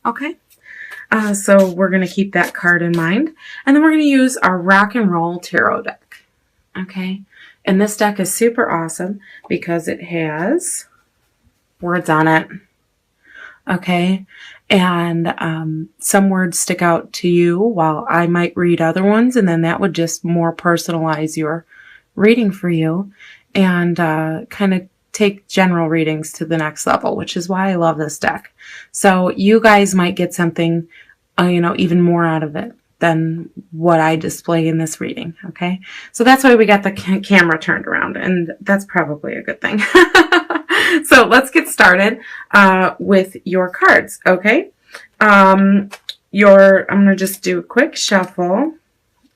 Okay. So we're going to keep that card in mind. And then we're going to use our rock and roll tarot deck. Okay. And this deck is super awesome because it has words on it. Okay. And some words stick out to you while I might read other ones. And then that would just more personalize your reading for you and kind of take general readings to the next level, which is why I love this deck. So you guys might get something, even more out of it than what I display in this reading. Okay. So that's why we got the camera turned around, and that's probably a good thing. So let's get started with your cards. Okay. I'm going to just do a quick shuffle.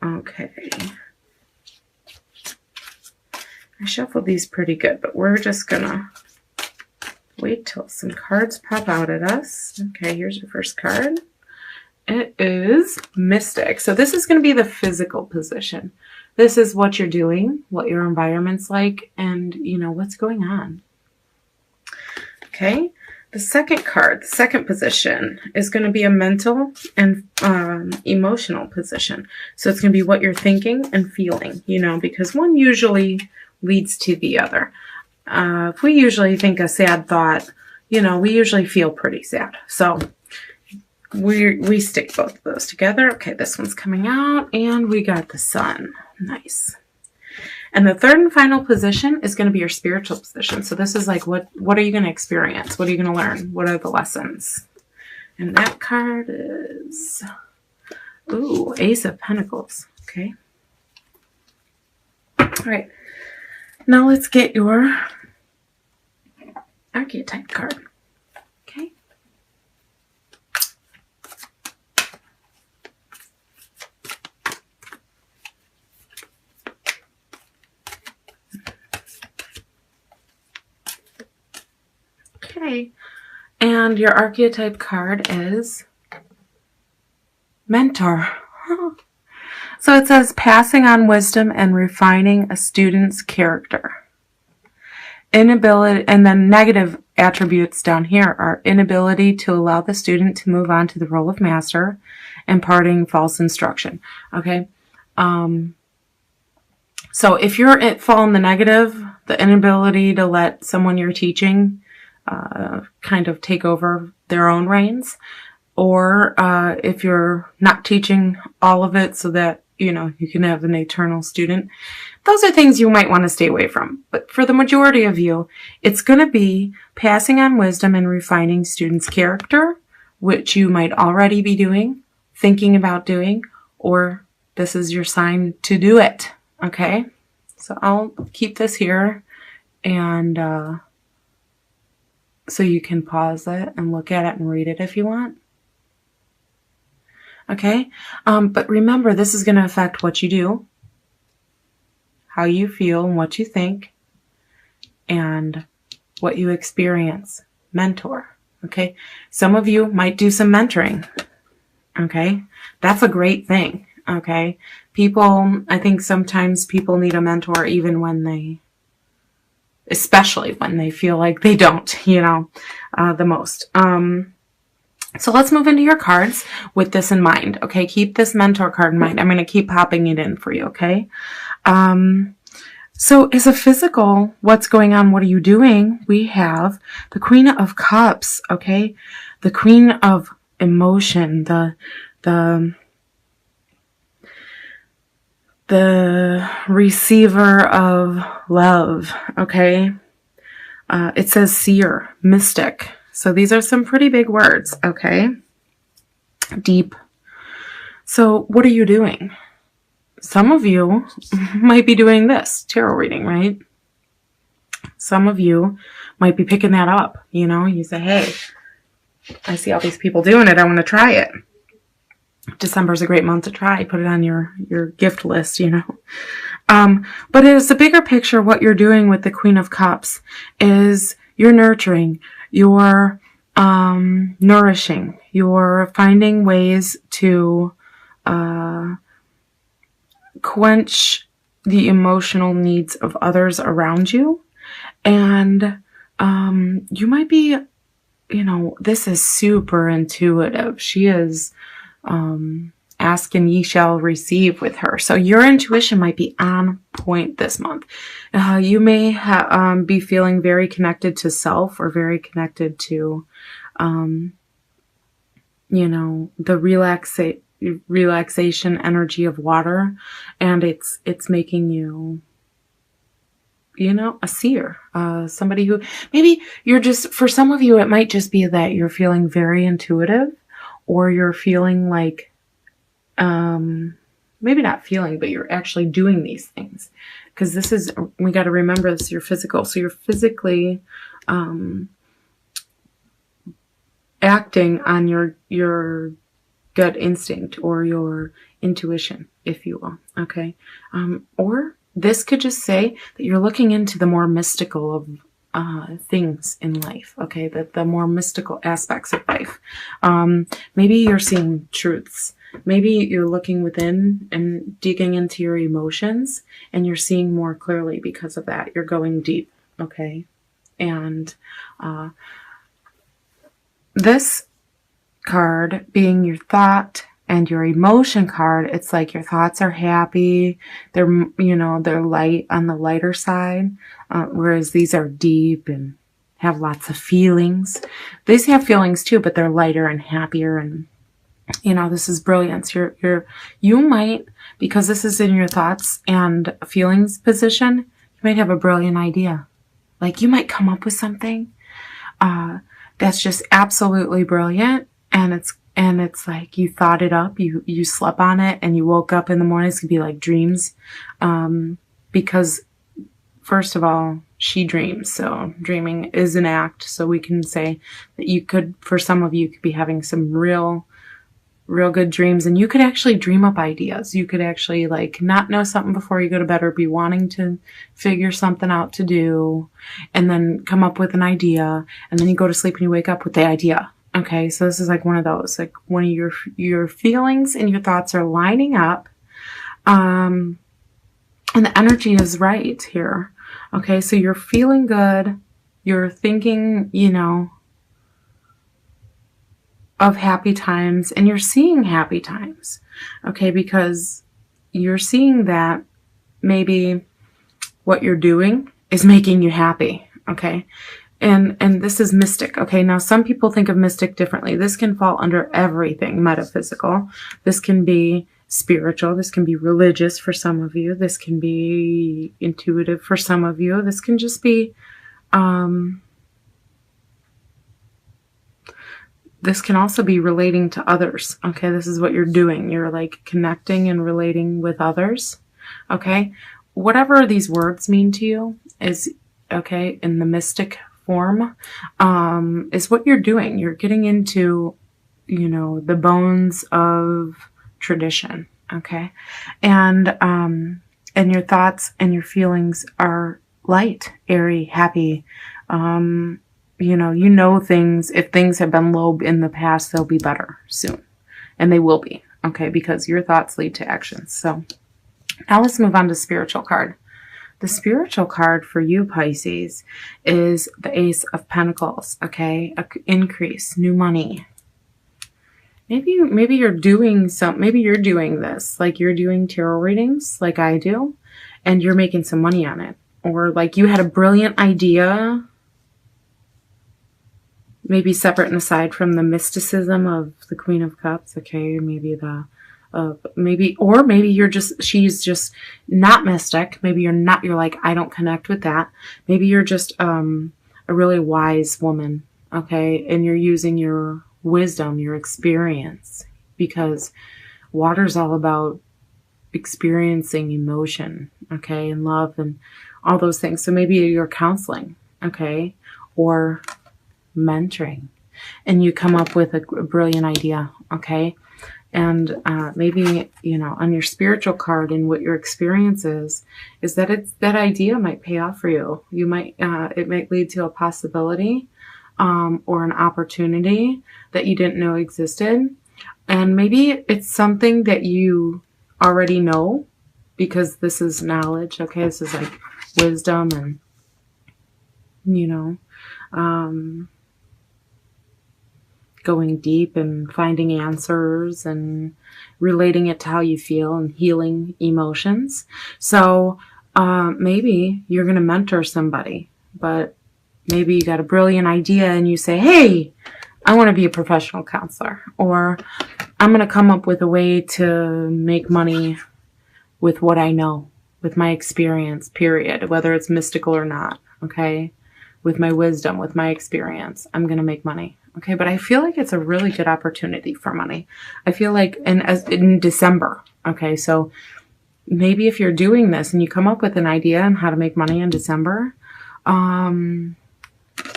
Okay. I shuffled these pretty good, but we're just gonna wait till some cards pop out at us. Okay, here's your first card. It is Mystic. So this is going to be the physical position. This is what you're doing, what your environment's like, and what's going on. Okay, the second card, the second position, is going to be a mental and emotional position. So it's going to be what you're thinking and feeling, because one usually leads to the other. If we usually think a sad thought, we usually feel pretty sad. So we stick both of those together. Okay, this one's coming out, and we got the Sun. Nice. And the third and final position is going to be your spiritual position. So this is like, what are you going to experience? What are you going to learn? What are the lessons? And that card is, Ace of Pentacles. Okay. All right. Now let's get your archetype card. Okay. Okay. And your archetype card is Mentor. So it says passing on wisdom and refining a student's character. Inability, and then negative attributes down here are inability to allow the student to move on to the role of master, imparting false instruction. Okay. So if you're fall in the negative, the inability to let someone you're teaching kind of take over their own reins, or if you're not teaching all of it so that you can have an eternal student. Those are things you might want to stay away from. But for the majority of you, it's going to be passing on wisdom and refining students' character, which you might already be doing, thinking about doing, or this is your sign to do it. Okay? So I'll keep this here, and so you can pause it and look at it and read it if you want. Okay, but remember, this is going to affect what you do, how you feel, and what you think, and what you experience. Mentor. Okay, some of you might do some mentoring. Okay, that's a great thing. Okay, I think sometimes people need a mentor especially when they feel like they don't, the most. So let's move into your cards with this in mind. Okay, keep this mentor card in mind. I'm going to keep popping it in for you, okay? So as a physical, what's going on? What are you doing? We have the Queen of Cups, okay? The Queen of Emotion, the receiver of love, okay? It says seer, mystic. So these are some pretty big words, okay? Deep. So what are you doing? Some of you might be doing this, tarot reading, right? Some of you might be picking that up, You say, hey, I see all these people doing it. I want to try it. December's a great month to try. Put it on your gift list, But it is the bigger picture. What you're doing with the Queen of Cups is you're nurturing, you're nourishing, you're finding ways to quench the emotional needs of others around you. And you might be you know, this is super intuitive. She is ask and ye shall receive with her. So your intuition might be on point this month. You may be feeling very connected to self, or very connected to, you know, the relaxation energy of water. And it's making you, you know, a seer, somebody who maybe you're just, for some of you, it might just be that you're feeling very intuitive, or you're feeling like, maybe not feeling, but you're actually doing these things. Because this is, we got to remember, this is your physical. So you're physically, acting on your gut instinct, or your intuition, if you will. Okay. Or this could just say that you're looking into the more mystical of things in life. Okay. The more mystical aspects of life. Maybe you're seeing truths. Maybe you're looking within and digging into your emotions, and you're seeing more clearly because of that. You're going deep. Okay. And this card being your thought and your emotion card, it's like your thoughts are happy. They're, you know, they're light, on the lighter side, whereas these are deep and have lots of feelings. These have feelings too, but they're lighter and happier. And, you know, this is brilliance. You might, because this is in your thoughts and feelings position, you might have a brilliant idea. Like, you might come up with something that's just absolutely brilliant, and it's like you thought it up, you slept on it, and you woke up in the morning. It's gonna be like dreams, because first of all, she dreams, so dreaming is an act. So we can say that you could, for some of you, could be having some real good dreams, and you could actually dream up ideas. You could actually, like, not know something before you go to bed, or be wanting to figure something out to do, and then come up with an idea, and then you go to sleep and you wake up with the idea. Okay, so this is like one of those, like one of your feelings and your thoughts are lining up, and the energy is right here. Okay, so you're feeling good, you're thinking, you know, of happy times, and you're seeing happy times. Okay, because you're seeing that maybe what you're doing is making you happy. Okay, and this is mystic. Okay, now some people think of mystic differently. This can fall under everything metaphysical. This can be spiritual. This can be religious for some of you. This can be intuitive for some of you. This can just be this can also be relating to others. Okay, this is what you're doing. You're like connecting and relating with others. Okay, whatever these words mean to you is, okay, in the mystic form, is what you're doing. You're getting into, you know, the bones of tradition. Okay, and your thoughts and your feelings are light, airy, happy. You know things, if things have been low in the past, they'll be better soon. And they will be, okay, because your thoughts lead to actions. So now let's move on to spiritual card. The spiritual card for you, Pisces, is the Ace of Pentacles, okay? Increase, new money. Maybe you're doing maybe you're doing this, like you're doing tarot readings like I do, and you're making some money on it. Or like you had a brilliant idea, maybe separate and aside from the mysticism of the Queen of Cups. Okay, maybe she's just not mystic. Maybe you're like, I don't connect with that. Maybe you're just a really wise woman. Okay, and you're using your wisdom, your experience, because water's all about experiencing emotion, okay, and love and all those things. So maybe you're counseling, okay, or mentoring, and you come up with a brilliant idea, okay, and maybe, you know, on your spiritual card, and what your experience is that that idea might pay off for you. You might it might lead to a possibility, or an opportunity that you didn't know existed, and maybe it's something that you already know, because this is knowledge, okay, this is like wisdom, and you know, going deep and finding answers and relating it to how you feel and healing emotions. So maybe you're going to mentor somebody, but maybe you got a brilliant idea and you say, hey, I want to be a professional counselor, or I'm going to come up with a way to make money with what I know, with my experience, period, whether it's mystical or not, okay? With my wisdom, with my experience, I'm going to make money, okay? But I feel like it's a really good opportunity for money. I feel like in December, okay? So maybe if you're doing this and you come up with an idea on how to make money in December,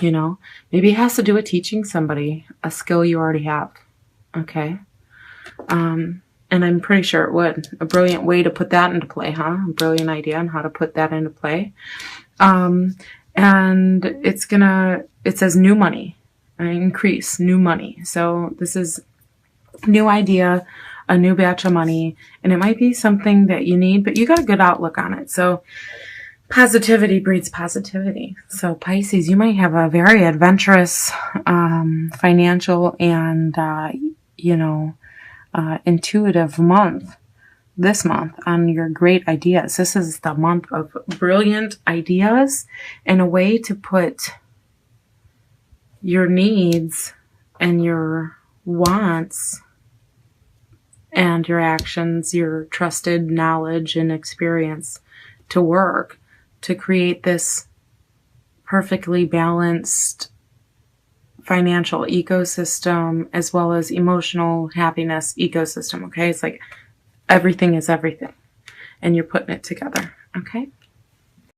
you know, maybe it has to do with teaching somebody a skill you already have, okay? And I'm pretty sure it would. A brilliant way to put that into play, huh? A brilliant idea on how to put that into play. And it says new money, increase, new money. So this is new idea, a new batch of money, and it might be something that you need, but you got a good outlook on it. So positivity breeds positivity. So Pisces, you might have a very adventurous, financial and, intuitive month this month on your great ideas. This is the month of brilliant ideas and a way to put your needs and your wants and your actions, your trusted knowledge and experience to work to create this perfectly balanced financial ecosystem as well as emotional happiness ecosystem, okay? It's like everything is everything and you're putting it together, okay?